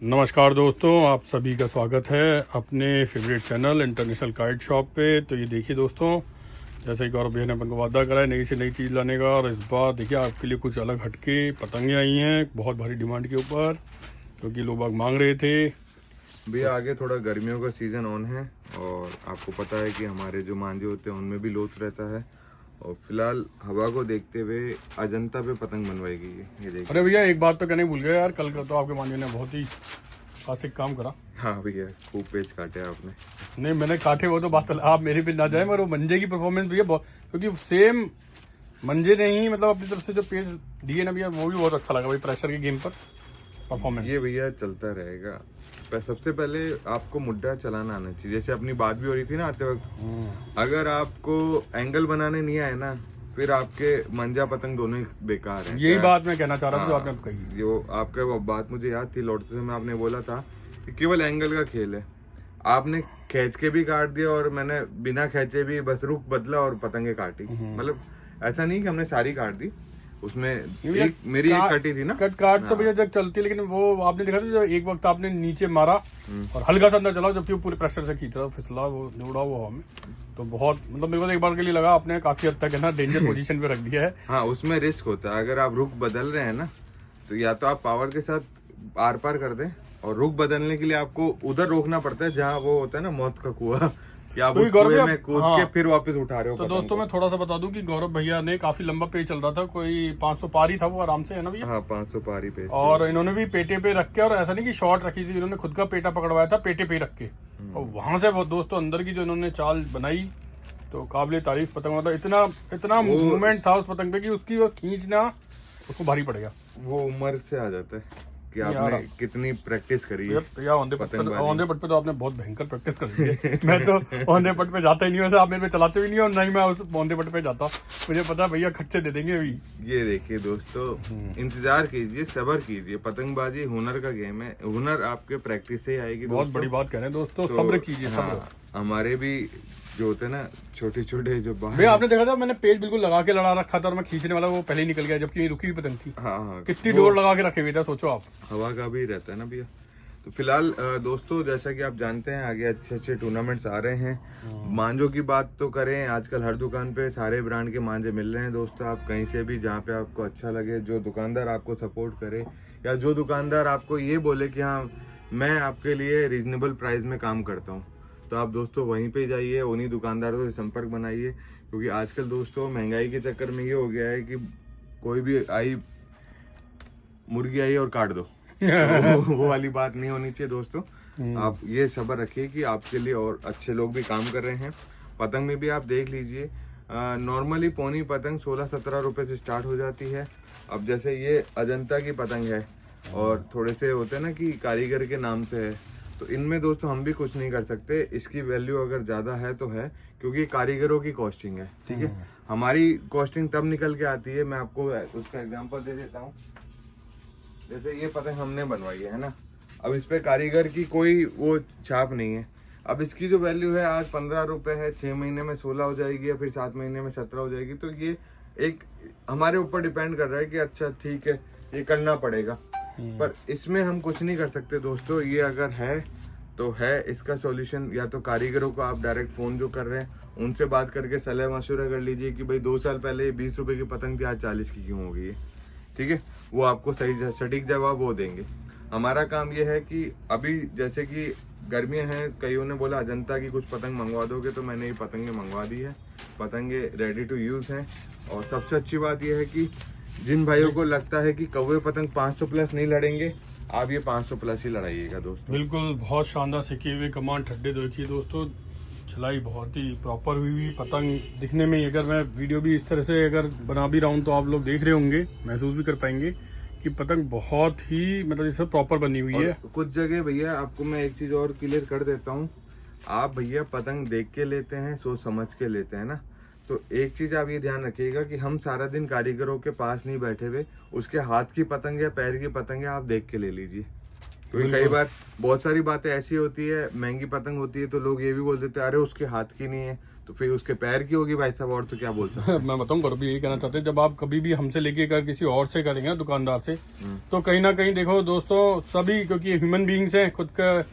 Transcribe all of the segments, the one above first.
नमस्कार दोस्तों, आप सभी का स्वागत है अपने favourite channel international kite shop पे। तो ये देखिए दोस्तों, जैसे कि गौरव भैया ने अपन को वादा करा है नई से नई चीज़ लाने का, और इस बार देखिए आपके लिए कुछ अलग हटके पतंगे आई हैं बहुत भारी डिमांड के ऊपर, क्योंकि लोग बाग मांग रहे थे। भैया आगे थोड़ा गर्मियों का सीज़न ऑन है और आपको पता है कि हमारे जो मांझे होते हैं उनमें भी लोच रहता है, और फिलहाल हवा को देखते हुए अजंता पे पतंग बनवाई गई है। ये देखिए। अरे भैया एक बात तो कहने भूल गया यार, कल का तो आपके मांझे ने बहुत ही खासिक काम करा। हाँ भैया, खूब पेच काटे आपने। नहीं मैंने काटे, वो तो बात आप मेरे पे ना जाए, मगर वो मंजे की परफॉर्मेंस भैया बहुत, क्योंकि सेम मंजे ने ही मतलब अपनी तरफ से जो पेज दिए ना भैया, वो भी बहुत अच्छा लगा भाई। प्रेशर के गेम पर परफॉर्मेंस ये भैया चलता रहेगा। सबसे पहले आपको मुड्डा चलाना आना चाहिए। जैसे अपनी बात भी हो रही थी ना आते वक्त, अगर आपको एंगल बनाने नहीं आए ना, फिर आपके मंजा पतंग दोनों ही बेकार है। यही बात मैं कहना चाह रहा था जो आपने अब कही। जो आपका वो बात मुझे याद थी, लौटते समय आपने बोला था कि केवल एंगल का खेल है। आपने खींच के भी काट दिया और मैंने बिना खींचे भी बस रुख बदला और पतंगे काटी। मतलब ऐसा नहीं कि हमने सारी काट दी, उसमें एक मेरी एक कटी थी ना। काट तो भैया जब चलती, लेकिन वो आपने देखा था जो एक वक्त आपने नीचे मारा और हल्का सा अंदर चला, जबकि वो पूरे प्रेशर से खींच रहा फिसला, वो उड़ा हुआ हवा में। तो बहुत मतलब मेरे को तो एक बार के लिए लगा आपने काफी हद तक है ना डेंजर पोजीशन पे रख दिया है। हाँ, उसमें रिस्क होता है। अगर आप रुख बदल रहे हैं ना, तो या तो आप पावर के साथ आर पार कर दें, और रुख बदलने के लिए आपको उधर रोकना पड़ता है जहाँ वो होता है ना मौत का कुआं, या आप उस कुएं में कूद के फिर वापस उठा रहे हो। तो दोस्तों मैं थोड़ा सा बता दूं कि गौरव भैया ने काफी लंबा पेज चल रहा था, कोई 500 पार ही था वो आराम से, है ना भैया। हाँ, 500 पारी पेज। और इन्होंने भी पेटे पे रख के, और ऐसा नहीं कि शॉर्ट रखी थी, इन्होंने खुद का पेटा पकड़वाया था पेटे पे रख के, और वहां से वो दोस्तों अंदर की जो इन्होंने चाल बनाई, तो काबिले तारीफ पतंग। मतलब इतना इतना मूवमेंट था उस पतंग पे कि उसकी वो खींचना उसको भारी पड़ेगा। वो उम्र से आ जाता है कि आपने कितनी प्रैक्टिस करी है। या औंधे पट पे तो आपने बहुत भयंकर प्रैक्टिस कर ली है। मैं तो औंधे पट पे जाता ही नहीं, वैसे आप मेरे पे चलाते भी नहीं हो, नहीं मैं उस औंधे पट पे जाता। मुझे पता है भैया खच्चे दे देंगे अभी। ये देखिए दोस्तों, इंतजार कीजिए, सब्र कीजिए। पतंगबाजी हुनर का गेम है, हुनर आपके प्रैक्टिस से ही आएगी। बहुत बड़ी बात कह रहे हैं दोस्तों, सब्र कीजिए। सब्र हमारे भी जो होते हैं ना छोटे छोटे जो भैया आपने देखा था मैंने पेज बिल्कुल लगा के लड़ा रखा था, और मैं खींचने वाला वो पहले ही निकल गया, जबकि रुकी हुई पतंग थी। हाँ, कितनी डोर लगा के रखे हुए थे, सोचो आप। हवा का भी रहता है ना भैया। तो फिलहाल दोस्तों, जैसा कि आप जानते हैं आगे अच्छे अच्छे टूर्नामेंट्स आ रहे हैं। मांझों की बात तो करें, आजकल हर दुकान पे सारे ब्रांड के मांझे मिल रहे हैं दोस्तों। आप कहीं से भी जहाँ पे आपको अच्छा लगे, जो दुकानदार आपको सपोर्ट करे, या जो दुकानदार आपको ये बोले कि हाँ मैं आपके लिए रीजनेबल प्राइस में काम करता हूँ, तो आप दोस्तों वहीं पे जाइए, उन्हीं दुकानदारों से संपर्क बनाइए। क्योंकि आजकल दोस्तों महंगाई के चक्कर में ये हो गया है कि कोई भी आई मुर्गी आई और काट दो। वो वाली बात नहीं होनी चाहिए दोस्तों। आप ये सब्र रखिए कि आपके लिए और अच्छे लोग भी काम कर रहे हैं। पतंग में भी आप देख लीजिए, नॉर्मली पौनी पतंग 16-17 रुपए से स्टार्ट हो जाती है। अब जैसे ये अजंता की पतंग है, और थोड़े से होते हैं ना कि कारीगर के नाम से है, तो इनमें दोस्तों हम भी कुछ नहीं कर सकते। इसकी वैल्यू अगर ज़्यादा है तो है, क्योंकि कारीगरों की कॉस्टिंग है, ठीक है। हमारी कॉस्टिंग तब निकल के आती है, मैं आपको उसका एग्जांपल दे देता हूँ। जैसे ये पतंग हमने बनवाई है ना, अब इस पे कारीगर की कोई वो छाप नहीं है। अब इसकी जो वैल्यू है आज 15 रुपए है, 6 महीने में 16 हो जाएगी, या फिर 7 महीने में 17 हो जाएगी। तो ये एक हमारे ऊपर डिपेंड कर रहा है कि अच्छा ठीक है ये करना पड़ेगा, पर इसमें हम कुछ नहीं कर सकते दोस्तों। ये अगर है तो है, इसका सॉल्यूशन या तो कारीगरों को आप डायरेक्ट फ़ोन जो कर रहे हैं उनसे बात करके सलाह मशवरा कर लीजिए कि भाई 2 साल पहले 20 रुपए की पतंग थी, आज 40 की क्यों हो गई है, ठीक है। वो आपको सही सटीक जवाब वो देंगे। हमारा काम ये है कि अभी जैसे कि गर्मियाँ हैं, कईयों ने बोला अजंता की कुछ पतंग मंगवा दोगे, तो मैंने ये पतंगे मंगवा दी है। पतंगे रेडी टू यूज़ हैं। और सबसे अच्छी बात यह है कि जिन भाइयों को लगता है कि कौवे पतंग 500 प्लस नहीं लड़ेंगे, आप ये 500 प्लस ही लड़ाइएगा दोस्तों। बिल्कुल, बहुत शानदार सीखे हुए कमांड ठड्डे देखिए दोस्तों, चलाई बहुत ही प्रॉपर हुई पतंग दिखने में। अगर मैं वीडियो भी इस तरह से अगर बना भी रहा हूँ तो आप लोग देख रहे होंगे, महसूस भी कर पाएंगे कि पतंग बहुत ही मतलब जैसे प्रॉपर बनी हुई है। कुछ जगह भैया आपको मैं एक चीज और क्लियर कर देता हूँ, आप भैया पतंग देख के लेते हैं, सोच समझ के लेते हैं ना। तो एक चीज आप ये ध्यान रखिएगा कि हम सारा दिन कारीगरों के पास नहीं बैठे हुए, उसके हाथ की पतंग या पैर की पतंग है आप देख के ले लीजिए, क्योंकि कई बार बहुत सारी बातें ऐसी होती है, महंगी पतंग होती है तो लोग ये भी बोल देते हैं अरे उसके हाथ की नहीं है, तो फिर उसके पैर की होगी भाई साहब, और तो क्या बोलते हैं। मैं बताऊं गौरव भी यही कहना चाहते हैं, जब आप कभी भी हमसे लेके कर किसी और से करेंगे ना, दुकानदार से, तो कहीं ना कहीं देखो दोस्तों सभी, क्योंकि ह्यूमन बीइंग्स हैं, खुद का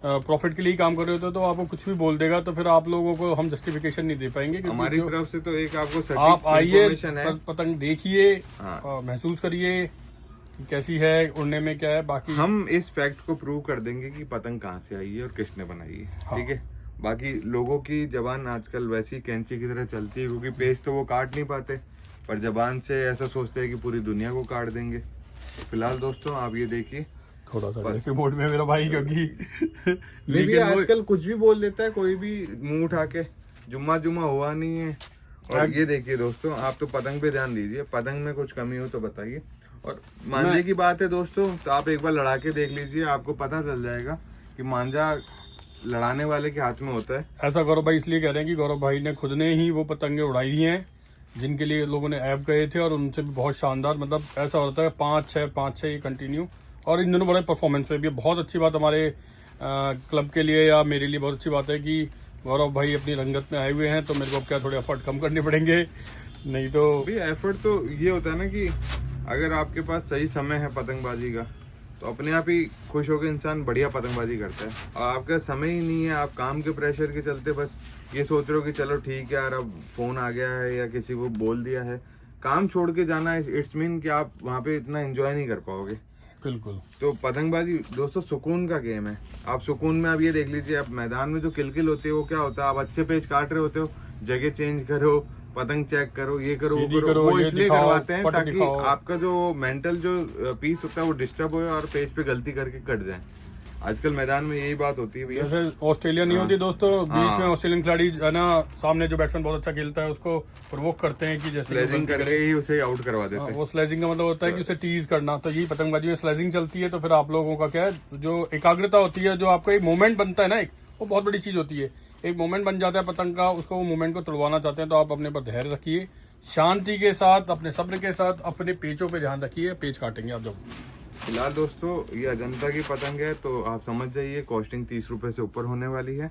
प्रॉफिट के लिए काम कर रहे होते हैं, तो आपको कुछ भी बोल देगा तो फिर आप लोगों को हम जस्टिफिकेशन नहीं दे पाएंगे। क्योंकि हमारी तरफ से तो एक आपको सटीक आप आइए, information है। पतंग देखिए, हाँ। महसूस करिए कि कैसी है, उड़ने में क्या है, बाकी हम इस फैक्ट को प्रूव कर देंगे कि पतंग कहाँ से आई है और किसने बनाई है। हाँ। ठीक है, बाकी लोगों की जबान आजकल वैसी कैंची की तरह चलती है, क्योंकि पेज तो वो काट नहीं पाते, पर जबान से ऐसा सोचते हैं कि पूरी दुनिया को काट देंगे। तो फिलहाल दोस्तों आप ये देखिए, थोड़ा सा ऐसे मोड में मेरा भाई, क्योंकि लेकिन आजकल कुछ भी बोल देता है कोई भी, मुंह उठा के, जुम्मा हुआ नहीं है। और ये देखिए दोस्तों, आप तो पतंग पे ध्यान दीजिए, पतंग में कुछ कमी हो तो बताइए। और मांझे की बात है दोस्तों, तो आप एक बार लड़ा के देख लीजिए, आपको पता चल जाएगा कि मांझा लड़ाने वाले के हाथ में होता है। ऐसा गौरव भाई इसलिए कह रहे हैं कि गौरव भाई ने खुद ने ही वो पतंगे उड़ाई हैं जिनके लिए लोगों ने ऐप गए थे, और उनसे भी बहुत शानदार, मतलब ऐसा होता है 5-6 ये कंटिन्यू, और इन दोनों बड़े परफॉर्मेंस में भी। बहुत अच्छी बात हमारे क्लब के लिए या मेरे लिए बहुत अच्छी बात है कि गौरव भाई अपनी रंगत में आए हुए हैं, तो मेरे को क्या थोड़े एफर्ट कम करने पड़ेंगे, नहीं तो भैया एफर्ट तो ये होता है ना कि अगर आपके पास सही समय है पतंगबाजी का, तो अपने आप ही खुश होकर इंसान बढ़िया पतंगबाजी करता है। और आपका समय ही नहीं है, आप काम के प्रेशर के चलते बस ये सोच रहे हो कि चलो ठीक है यार, अब फोन आ गया है या किसी को बोल दिया है, काम छोड़ के जाना, इट्स मीन कि आप वहाँ पे इतना एंजॉय नहीं कर पाओगे। बिल्कुल। तो पतंगबाजी दोस्तों सुकून का गेम है। आप सुकून में आप ये देख लीजिए, आप मैदान में जो किलकिल होती है वो क्या होता है, आप अच्छे पेज काट रहे होते हो, जगह चेंज करो, पतंग चेक करो, ये करो, वो करो, वो इसलिए करवाते हैं ताकि आपका जो मेंटल जो पीस होता है वो डिस्टर्ब हो और पेज पे गलती करके कट जाए। आजकल मैदान में यही बात होती है भैया। जैसे ऑस्ट्रेलिया नहीं होती दोस्तों, बीच में ऑस्ट्रेलियन खिलाड़ी है ना, सामने जो बैट्समैन बहुत अच्छा खेलता है उसको प्रोवोक करते हैं कि जैसे स्लेजिंग करके ही उसे आउट करवा देते हैं। वो स्लेजिंग का मतलब होता है कि उसे टीज करना। तो यही पतंगबाजी में स्लेजिंग चलती है, तो फिर आप लोगों का क्या है, जो एकाग्रता होती है, जो आपका एक मोमेंट बनता है ना, एक वो बहुत बड़ी चीज होती है, एक मोमेंट बन जाता है पतंग का, उसको वो मोमेंट को तोड़वाना चाहते हैं, तो आप अपने पर धैर्य रखिए, शांति के साथ, अपने सब्र के साथ, अपने पेचों पे ध्यान रखिए, पेच काटेंगे आप जब। फिलहाल दोस्तों ये अजंता की पतंग है, तो आप समझ जाइए कॉस्टिंग 30 रुपए से ऊपर होने वाली है।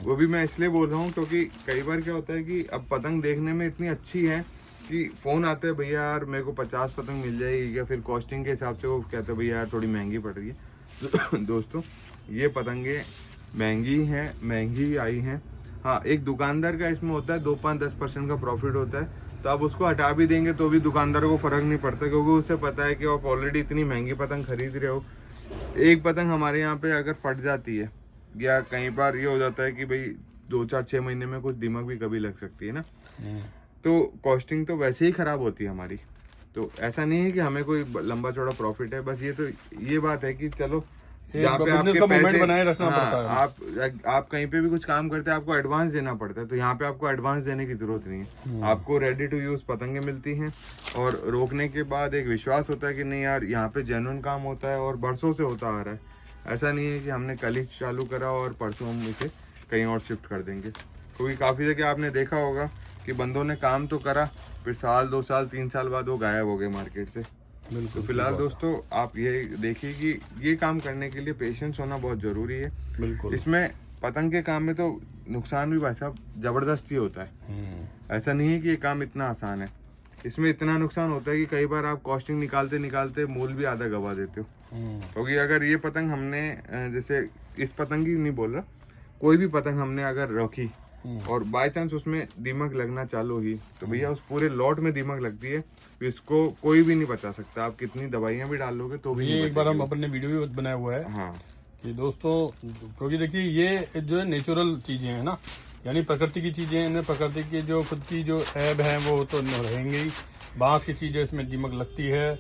वो भी मैं इसलिए बोल रहा हूँ क्योंकि कई बार क्या होता है कि अब पतंग देखने में इतनी अच्छी है कि फोन आते हैं भैया यार मेरे को 50 पतंग मिल जाएगी, या फिर कॉस्टिंग के हिसाब से वो कहते हैं भैया यार थोड़ी महंगी पड़ रही है। तो दोस्तों ये पतंगे महंगी आई हैं। हाँ, एक दुकानदार का इसमें होता है 2-5-10% का प्रॉफिट होता है, तो आप उसको हटा भी देंगे तो भी दुकानदारों को फर्क नहीं पड़ता, क्योंकि उसे पता है कि आप ऑलरेडी इतनी महंगी पतंग खरीद रहे हो। एक पतंग हमारे यहाँ पे अगर फट जाती है, या कई बार ये हो जाता है कि भाई 2-4-6 महीने में कुछ दिमाग भी कभी लग सकती है ना, तो कॉस्टिंग तो वैसे ही खराब होती है हमारी। तो ऐसा नहीं है कि हमें कोई लंबा चौड़ा प्रॉफिट है, बस ये बात है कि चलो जहाँ पे आपके पैसे बनाए रखना पड़ता है। आप कहीं पे भी कुछ काम करते हैं आपको एडवांस देना पड़ता है, तो यहाँ पे आपको एडवांस देने की जरूरत नहीं है। आपको रेडी टू यूज पतंगे मिलती हैं, और रोकने के बाद एक विश्वास होता है कि नहीं यार यहाँ पे जेन्युइन काम होता है और बरसों से होता आ रहा है। ऐसा नहीं है कि हमने कल ही चालू करा और परसों हम इसे कहीं और शिफ्ट कर देंगे, क्योंकि काफी जगह आपने देखा होगा कि बंदों ने काम तो करा, फिर 1-2-3 साल बाद वो गायब हो गए मार्केट से। तो फिलहाल दोस्तों आप ये देखिए कि ये काम करने के लिए पेशेंस होना बहुत जरूरी है। बिल्कुल। इसमें पतंग के काम में तो नुकसान भी भाई साहब जबरदस्ती होता है, ऐसा नहीं है कि ये काम इतना आसान है। इसमें इतना नुकसान होता है कि कई बार आप कॉस्टिंग निकालते निकालते मूल भी आधा गवा देते हो। क्योंकि अगर ये पतंग हमने जैसे इस पतंग की नहीं बोल रहा, कोई भी पतंग हमने अगर रखी और बाय चांस उसमें दीमक लगना चालू हुई, तो भैया उस पूरे लॉट में दीमक लगती है, तो इसको कोई भी नहीं बचा सकता। आप कितनी दवाइयां भी डाल लोगे तो भी ये एक बार हम अपने वीडियो भी बनाया हुआ है। हाँ कि दोस्तों, क्योंकि देखिए ये जो है नेचुरल चीजें हैं ना, यानी प्रकृति की चीजें हैं, प्रकृति की जो खुद की जो ऐब है वो तो रहेंगे ही। बांस की चीजें इसमें दीमक लगती है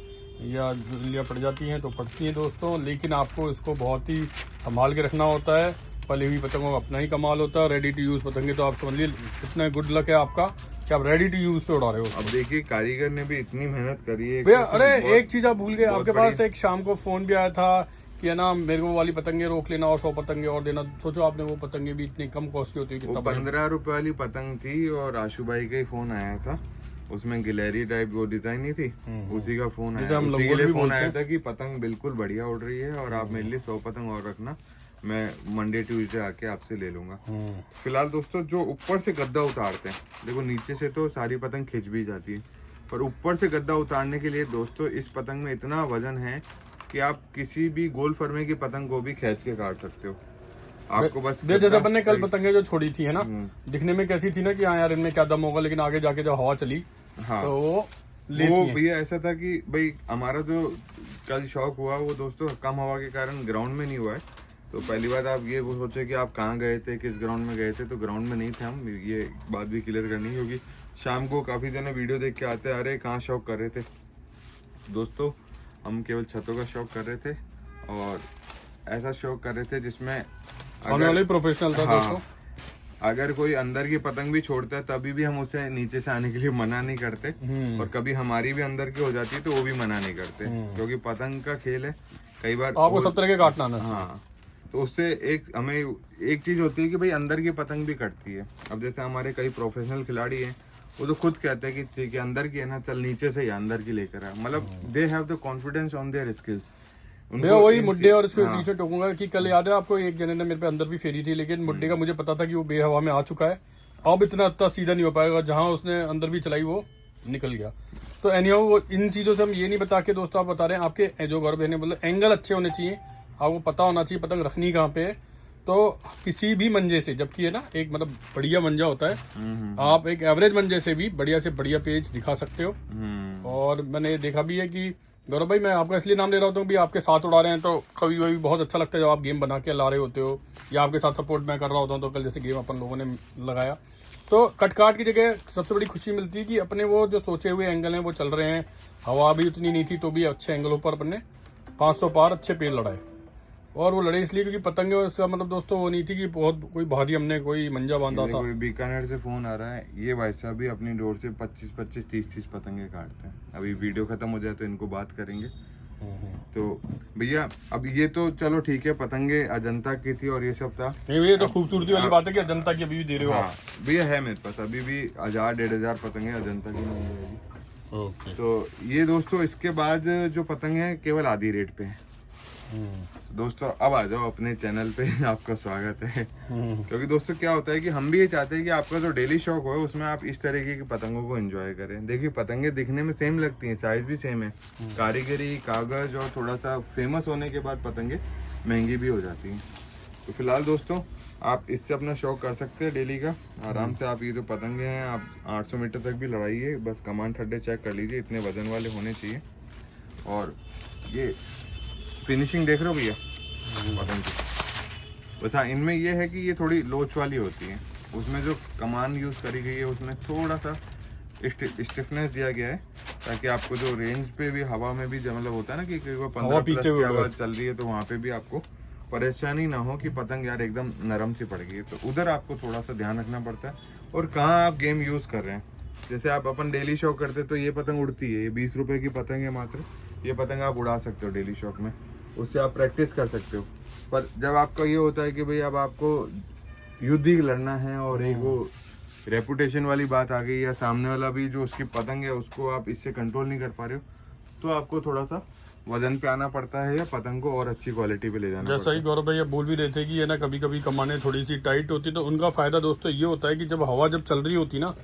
या धुलियाँ पड़ जाती हैं तो पड़ती हैं दोस्तों, लेकिन आपको इसको बहुत ही संभाल के रखना होता है। पली हुई पतंगों का अपना ही कमाल होता है। रेडी टू यूज पतंगे तो आप समझ लीजिए इतना गुड लक है आपका कि आप रेडी टू यूज पे उड़ा रहे हो। अब देखिए कारीगर ने भी इतनी मेहनत करी है भैया। अरे एक चीज आप भूल गए, आपके पास एक शाम को फोन भी आया था कि है ना मेरे को वो वाली पतंगे रोक लेना और 100 पतंगे और देना। सोचो आपने वो पतंगे भी इतनी कम कॉस्ट की होती है, वो 15 रुपए वाली पतंग थी और आशु भाई का ही फोन आया था उसमें गिलहरी टाइप वो डिजाइन नहीं थी, उसी का फोन जैसे आया, हम उसी के लोगों लिए भी फोन बोलते आया हैं। था कि पतंग बिल्कुल बढ़िया उड़ रही है और आप मेरे लिए 100 पतंग और रखना, मैं मंडे ट्यूसडे आके आपसे ले लूंगा। फिलहाल दोस्तों जो ऊपर से गद्दा उतारते हैं, देखो नीचे से तो सारी पतंग खिंच भी जाती है, पर ऊपर से गद्दा उतारने के लिए दोस्तों इस पतंग में इतना वजन है कि आप किसी भी गोल फरमे की पतंग को भी खींच के काट सकते हो। आपको बस जैसे गद्दा अपन ने कल सही- पतंगे जो छोड़ी थी है ना, दिखने में कैसी थी ना कि हाँ यार इनमें क्या दम होगा, लेकिन आगे जाके जब हवा चली हाँ तो वो वो लेती है। भैया ऐसा था कि भाई हमारा जो कल शौक हुआ वो दोस्तों कम हवा के कारण ग्राउंड में नहीं हुआ है। तो पहली बात आप ये वो सोचे कि आप कहाँ गए थे, किस ग्राउंड में गए थे, तो ग्राउंड में नहीं थे हम, ये बात भी क्लियर करनी है, क्योंकि शाम को काफ़ी जने वीडियो देख के आते हैं, अरे कहाँ शौक कर रहे थे। दोस्तों हम केवल छतों का शौक कर रहे थे और ऐसा शौक कर रहे थे जिसमें सामने वाला ही प्रोफेशनल था दोस्तों। अगर कोई अंदर की पतंग भी छोड़ता है तभी भी हम उसे नीचे से आने के लिए मना नहीं करते, और कभी हमारी भी अंदर की हो जाती है तो वो भी मना नहीं करते, क्योंकि पतंग का खेल है। कई बार आपको सब तरह के काटना आना चाहिए। हाँ, तो उससे हमें एक चीज होती है कि भाई अंदर की पतंग भी कटती है। अब जैसे हमारे कई प्रोफेशनल खिलाड़ी हैं, वो तो खुद कहते हैं कि ठीक है अंदर की है ना, चल नीचे से ही अंदर की लेकर आ, मतलब they have the confidence on their skills. भैया वही मुड्डे और इसके पीछे टोकूंगा कि कल याद है आपको एक जने ने मेरे पे अंदर भी फेरी थी, लेकिन मुड्डे का मुझे पता था कि वो बेहवा में आ चुका है, अब इतना सीधा नहीं हो पाएगा, जहां उसने अंदर भी चलाई वो निकल गया। तो एनीहाउ वो इन चीजों से हम ये नहीं बता के दोस्तों आप बता रहे हैं, आपके जो गौरव बहने बोले एंगल अच्छे होने चाहिए, आपको पता होना चाहिए पतंग रखनी कहाँ पे है। तो किसी भी मंजे से, जबकि है ना एक मतलब बढ़िया मंजा होता है, आप एक एवरेज मंजे से भी बढ़िया से बढ़िया पेज दिखा सकते हो। और मैंने देखा भी है कि गौरव भाई, मैं आपका इसलिए नाम ले रहा हूँ भी आपके साथ उड़ा रहे हैं, तो कभी कभी बहुत अच्छा लगता है जब आप गेम बना के ला रहे होते हो, या आपके साथ सपोर्ट मैं कर रहा होता हूँ। तो कल जैसे गेम अपन लोगों ने लगाया, तो कटकाट की जगह सबसे बड़ी खुशी मिलती है कि अपने वो जो सोचे हुए एंगल हैं वो चल रहे हैं। हवा भी उतनी नहीं थी तो भी अच्छे एंगलों पर अपन ने 500 पार अच्छे पेड़ लड़ाए। और वो लड़े इसलिए क्योंकि पतंगे, उसका मतलब दोस्तों वो नहीं थी कि बहुत कोई भारी हमने कोई मंजा बांधा था। कोई बीकानेर से फोन आ रहा है, ये भाई साहब भी अपनी डोर से 25-25, 30-30 पतंगे काटते हैं। अभी वीडियो खत्म हो जाए तो इनको बात करेंगे। तो भैया अब ये तो चलो ठीक है, पतंगे अजंता की थी और ये सब था। नहीं भैया, तो खूबसूरती वाली बात है कि अजंता की अभी भी दे रहे हो आप। हाँ भैया है मेरे पास अभी भी 1000-1500 पतंगे अजंता की नहीं है। ओके। तो ये दोस्तों इसके बाद जो पतंग है केवल आधी रेट पे है। दोस्तों अब आ जाओ अपने चैनल पे, आपका स्वागत है। क्योंकि दोस्तों क्या होता है कि हम भी ये चाहते हैं कि आपका जो डेली शौक हो उसमें आप इस तरीके की पतंगों को एंजॉय करें। देखिए पतंगे दिखने में सेम लगती हैं, साइज भी सेम है, कारीगरी, कागज और थोड़ा सा फेमस होने के बाद पतंगे महंगी भी हो जाती हैं। तो फिलहाल दोस्तों आप इससे अपना शौक कर सकते हैं डेली का आराम से। आप ये जो पतंगे हैं आप 800 मीटर तक भी लड़ाइए, बस कमान ठड्डे चेक कर लीजिए, इतने वजन वाले होने चाहिए। और ये फिनिशिंग देख रहे हो भैया पतंग की, बस हाँ इनमें ये है कि ये थोड़ी लोच वाली होती है, उसमें जो कमान यूज़ करी गई है उसमें थोड़ा सा स्टिफनेस दिया गया है, ताकि आपको जो रेंज पे भी हवा में भी मतलब होता है ना कि 15 प्लस की आवाज़ चल रही है तो वहाँ पे भी आपको परेशानी ना हो कि पतंग यार एकदम नरम सी पड़ गई है। तो उधर आपको थोड़ा सा ध्यान रखना पड़ता है। और कहाँ आप गेम यूज़ कर रहे हैं, जैसे आप अपन डेली शौक करते तो ये पतंग उड़ती है, ये 20 रुपए की पतंग है मात्र, ये पतंग आप उड़ा सकते हो डेली शौक में, उससे आप प्रैक्टिस कर सकते हो। पर जब आपका ये होता है कि भाई अब आपको युद्ध ही लड़ना है और एक वो रेपुटेशन वाली बात आ गई, या सामने वाला भी जो उसकी पतंग है उसको आप इससे कंट्रोल नहीं कर पा रहे हो, तो आपको थोड़ा सा वजन पे आना पड़ता है या पतंग को और अच्छी क्वालिटी पे ले जाना जैसा ही गौरव भैया बोल भी रहे थे कि ये ना कभी कभी कमाने थोड़ी सी टाइट होती, तो उनका फायदा दोस्तों ये होता है कि जब हवा जब चल रही होती ना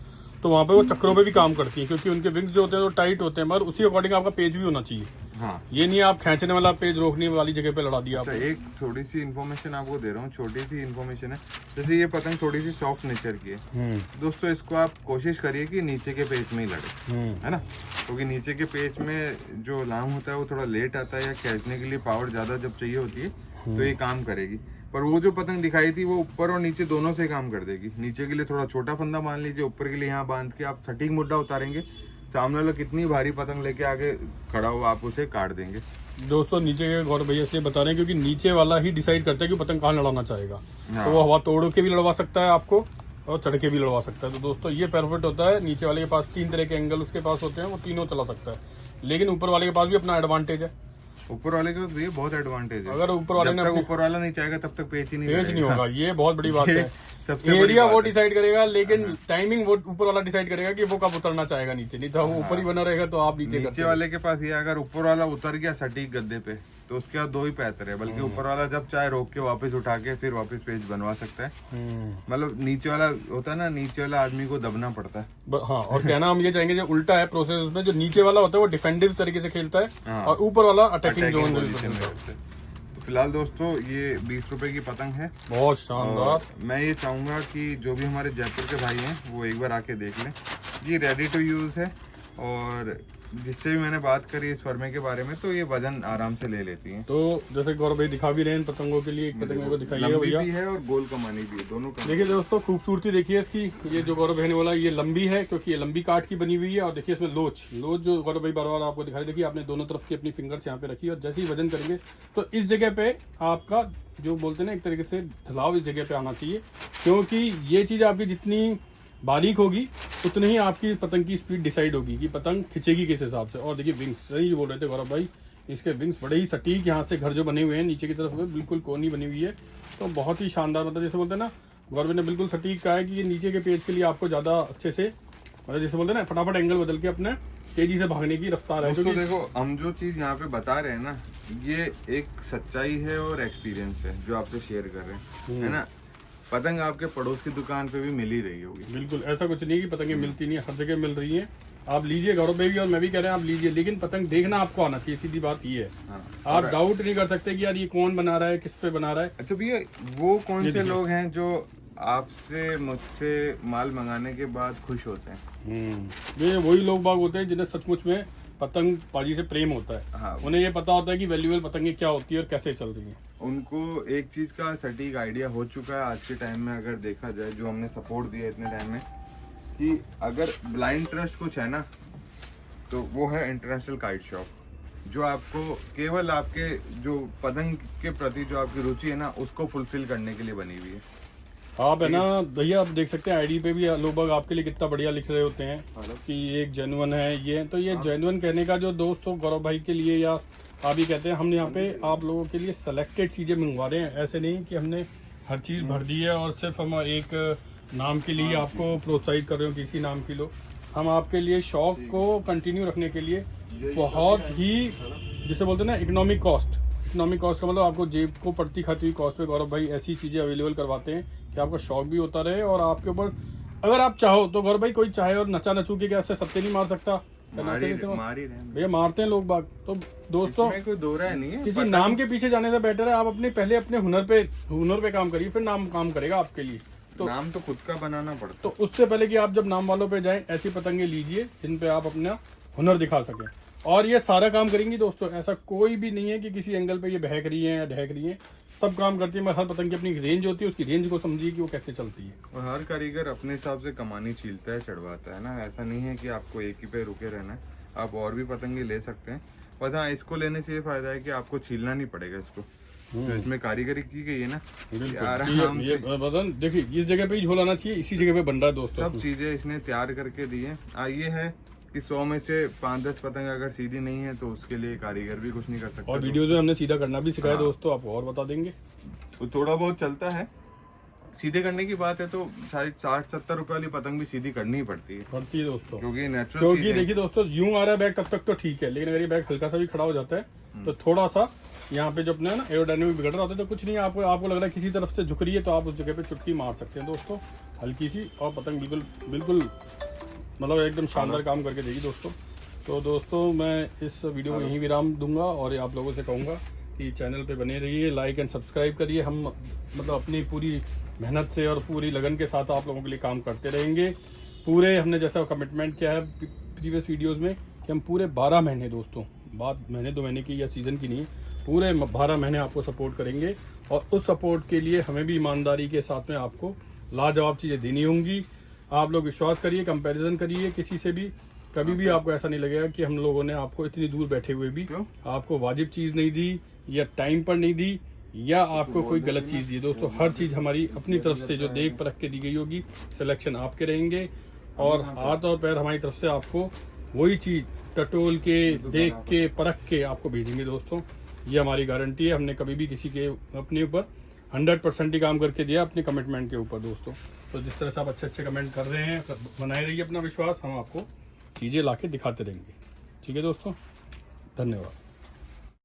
तो वहाँ पे वो चक्रों पे भी काम करती है, क्योंकि उनके विंग्स जो होते हैं वो टाइट होते हैं, मगर उसी अकॉर्डिंग आपका पेज भी होना चाहिए। हाँ ये नहीं आप खींचने वाला पेज रोकने वाली जगह पे लड़ा दिया। अच्छा एक थोड़ी सी इन्फॉर्मेशन आपको दे रहा हूँ, छोटी सी इन्फॉर्मेशन है। जैसे ये पतंग थोड़ी सी सॉफ्ट नेचर की है दोस्तों, इसको आप कोशिश करिए कि नीचे के पेज में ही लड़े, है ना, क्योंकि नीचे के पेज में जो लाम होता है वो थोड़ा लेट आता है, या खींचने के लिए पावर ज्यादा जब चाहिए होती है तो ये काम करेगी। पर वो जो पतंग दिखाई थी वो ऊपर और नीचे दोनों से काम कर देगी। नीचे के लिए थोड़ा छोटा फंदा मान लीजिए, ऊपर के लिए यहाँ बांध के आप सटीक मुड्डा उतारेंगे, सामने वाला कितनी भारी पतंग लेके आगे खड़ा हुआ आप उसे काट देंगे। दोस्तों नीचे के गौरव भैया इसलिए बता रहे हैं क्योंकि नीचे वाला ही डिसाइड करता है कि पतंग कहाँ लड़ाना चाहेगा। तो वो हवा तोड़ के भी लड़वा सकता है आपको और चढ़ के भी लड़वा सकता है। तो दोस्तों ये परफेक्ट होता है। नीचे वाले के पास 3 तरह के एंगल उसके पास होते हैं, वो तीनों चला सकता है, लेकिन ऊपर वाले के पास भी अपना एडवांटेज है। ऊपर वाले का तो ये बहुत एडवांटेज है। अगर ऊपर वाले जब ने तक ऊपर वाला नहीं चाहेगा तब तक पेच ही नहीं पेज नहीं करेगा। होगा, ये बहुत बड़ी बात ये है। सबसे बड़ी एरिया बात वो है। डिसाइड करेगा, लेकिन टाइमिंग वो ऊपर वाला डिसाइड करेगा कि वो कब उतरना चाहेगा नीचे, नहीं तो वो ऊपर ही बना रहेगा तो आप नीचे नीचे वाले के पास ये अगर ऊपर वाला उतर गया सटीक गद्दे पे तो उसके बाद 2 ही पैतर है, बल्कि ऊपर वाला जब चाहे रोक के वापस उठा के फिर वापस पेज बनवा सकता है। मतलब नीचे वाला होता है ना, नीचे वाला आदमी को दबना पड़ता है। हाँ, और कहना हम ये चाहेंगे जो उल्टा है प्रोसेस उसमें, जो नीचे वाला होता है वो डिफेंसिव तरीके से खेलता है हाँ। और ऊपर वाला अटैकिंग Attacking जोन position में होते हैं। तो फिलहाल दोस्तों ये 20 रुपए की पतंग है। बहुत शानदार। और मैं ये चाहूंगा कि जो भी हमारे जयपुर के भाई हैं वो एक बार आके देख लें। ये रेडी टू यूज है, और जिससे भी मैंने बात करी इस फर्मे के बारे में तो ये वजन आराम से ले लेती हैं। तो जैसे गौरव भाई दिखा भी रहे हैं पतंगों के लिए, एक पतंग को दिखाइए लंबी भैया। भी है और गोल कमानी भी है, दोनों का। देखिए दोस्तों खूबसूरती देखिए इसकी, ये जो गौरव भाई ने बोला ये लंबी है क्योंकि ये लंबी काट की बनी हुई है। और देखिए इसमें लोच जो गौरव भाई बार बार आपको दिखाई, देखिए आपने दोनों तरफ की अपनी फिंगर्स यहाँ पे रखी और जैसे ही वजन करेंगे तो इस जगह पे आपका जो बोलते हैं ना एक तरीके से ढलाव इस जगह पे आना चाहिए, क्योंकि ये चीज आपकी जितनी बारीक होगी उतनी ही आपकी पतंग की स्पीड डिसाइड होगी कि पतंग खिंचेगी किस हिसाब से। और देखिए विंग्स, सही बोल रहे थे गौरव भाई, इसके विंग्स बड़े ही सटीक यहाँ से घर जो बने हुए हैं नीचे की तरफ हुए बिल्कुल कोनी बनी हुई है, तो बहुत ही शानदार। मतलब जैसे बोलते हैं ना, गौरव ने बिल्कुल सटीक कहा है कि ये नीचे के पेज के लिए आपको ज्यादा अच्छे से, मतलब जैसे बोलते हैं ना फटाफट एंगल बदल के अपने तेजी से भागने की रफ्तार है। दोस्तों क्योंकि देखो, हम जो चीज यहाँ पे बता रहे हैं ना, ये एक सच्चाई है और एक्सपीरियंस है जो आपसे शेयर कर रहे हैं, है ना। पतंग आपके पड़ोस की दुकान पे भी मिल ही रही होगी। बिल्कुल ऐसा कुछ नहीं कि पतंगें मिलती नहीं है, हर जगह मिल रही हैं। आप लीजिए, गौरव भाई भी और मैं भी कह रहे हैं आप लीजिए, लेकिन पतंग देखना आपको आना चाहिए, सीधी बात ये है। हाँ। आप डाउट नहीं कर सकते कि यार ये कौन बना रहा है, किस पे बना रहा है। अच्छा भैया, वो कौन से लोग हैं जो आपसे मुझसे माल मंगाने के बाद खुश होते हैं? ये वही लोग बाग होते हैं जिन्हें सचमुच में पतंग बाजी से प्रेम होता है। हाँ। उन्हें ये पता होता है कि वैल्यूएबल पतंगें क्या होती है और कैसे चल रही हैं। उनको एक चीज का सटीक आइडिया हो चुका है आज के टाइम में, अगर देखा जाए जो हमने सपोर्ट दिया इतने टाइम में, कि अगर ब्लाइंड ट्रस्ट कुछ है ना तो वो है इंटरनेशनल काइट शॉप, जो आपको केवल आपके जो पतंग के प्रति जो आपकी रुचि है ना उसको फुलफिल करने के लिए बनी हुई है। आप है ना भैया, आप देख सकते हैं आईडी पे भी लोग बाग आपके लिए कितना बढ़िया लिख रहे होते हैं कि एक जेन्युइन है ये। तो ये जेन्युइन कहने का जो दोस्तों गौरव भाई के लिए, या आप ही कहते हैं, हम यहाँ पे आप लोगों के लिए सेलेक्टेड चीजें मंगवा रहे हैं। ऐसे नहीं कि हमने हर चीज भर दी है और सिर्फ हम एक नाम के लिए आपको प्रोत्साहित कर रहे हो किसी नाम की लो। हम आपके लिए शौक को कंटिन्यू रखने के लिए बहुत ही, जिसे बोलते हैं ना इकोनॉमिक कॉस्ट का मतलब आपको जेब को पड़ती खाती हुई कॉस्ट पे गौरव भाई ऐसी चीजें अवेलेबल करवाते हैं कि आपका शौक भी होता रहे और आपके ऊपर अगर आप चाहो तो गौरव भाई कोई चाहे और नचा नचू के कैसे सत्ते नहीं मार सकता, भैया मारते हैं लोग बाग। तो दोस्तों कोई दो राय नहीं है, किसी नाम के पीछे जाने से बेटर है आप पहले अपने हुनर पे काम करिए, फिर नाम काम करेगा आपके लिए। तो नाम तो खुद का बनाना पड़ता। तो उससे पहले कि आप जब नाम वालों पे जाएं, ऐसी पतंगे लीजिए जिन पे आप अपना हुनर दिखा सकें, और ये सारा काम करेंगी दोस्तों। ऐसा कोई भी नहीं है कि किसी एंगल पे ये बहक रही है या ढहक रही है, सब काम करती है। मगर हर पतंग की अपनी रेंज होती है, उसकी रेंज को समझिए कि वो कैसे चलती है। और हर कारीगर अपने हिसाब से कमानी छीलता है, चढ़वाता है ना। ऐसा नहीं है कि आपको एक ही पे रुके रहना है, आप और भी पतंगे ले सकते हैं। बस हाँ, इसको लेने से ये फायदा है कि आपको छीलना नहीं पड़ेगा इसको, तो इसमें कारीगरी की गई है ना। आराम ये बदन देखिए, इस जगह पे ही झोल आना चाहिए, इसी जगह पे बन रहा है दोस्तों। सब चीजें इसने तैयार करके दी है। ये है कि 100 में से 5-10 पतंग अगर सीधी नहीं है तो उसके लिए कारीगर भी कुछ नहीं कर सकता। और वीडियोस में हमने सीधा करना भी सिखाया दोस्तों, आपको और बता देंगे। तो थोड़ा बहुत चलता है, सीधे करने की बात है तो 60-70 रुपए वाली पतंग भी सीधी करनी ही पड़ती है दोस्तों, क्योंकि नेचुरल। क्योंकि देखिए दोस्तों, यूं आ रहा है बैग तब तक तो ठीक है, लेकिन अगर ये बैग हल्का सा भी खड़ा हो जाता है तो थोड़ा सा यहाँ पे जो अपने ना एरोडायनेमिक बिगड़ रहा होता है, तो कुछ नहीं, आपको लग रहा है किसी तरफ से झुक रही है तो आप उस जगह पे चुटकी मार सकते हैं दोस्तों, हल्की सी, और पतंग बिल्कुल मतलब एकदम शानदार काम करके देगी दोस्तों। तो दोस्तों मैं इस वीडियो को यहीं विराम दूंगा और आप लोगों से कहूँगा कि चैनल पे बने रहिए, लाइक एंड सब्सक्राइब करिए। हम मतलब अपनी पूरी मेहनत से और पूरी लगन के साथ आप लोगों के लिए काम करते रहेंगे। पूरे हमने जैसा कमिटमेंट किया है प्रीवियस वीडियोस में कि हम पूरे 12 महीने दोस्तों, बात महीने 2 महीने की या सीज़न की नहीं है, पूरे 12 महीने आपको सपोर्ट करेंगे। और उस सपोर्ट के लिए हमें भी ईमानदारी के साथ में आपको लाजवाब चीज़ें देनी होंगी। आप लोग विश्वास करिए, कंपैरिजन करिए किसी से भी, कभी भी आपको ऐसा नहीं लगेगा कि हम लोगों ने आपको इतनी दूर बैठे हुए भी आपको वाजिब चीज़ नहीं दी या टाइम पर नहीं दी या आपको कोई गलत चीज़ दी। दोस्तों हर चीज़ हमारी अपनी तरफ से जो देख परख के दी गई होगी, सिलेक्शन आपके रहेंगे और हाथ और पैर हमारी तरफ से आपको वही चीज़ टटोल के, देख के, परख के आपको भेजेंगे दोस्तों। ये हमारी गारंटी है, हमने कभी भी किसी के अपने ऊपर 100% ही काम करके दिया अपने कमिटमेंट के ऊपर दोस्तों। तो जिस तरह से आप अच्छे कमेंट कर रहे हैं, बनाए रहिए अपना विश्वास, हम आपको चीज़ें ला के दिखाते रहेंगे। ठीक है दोस्तों, धन्यवाद।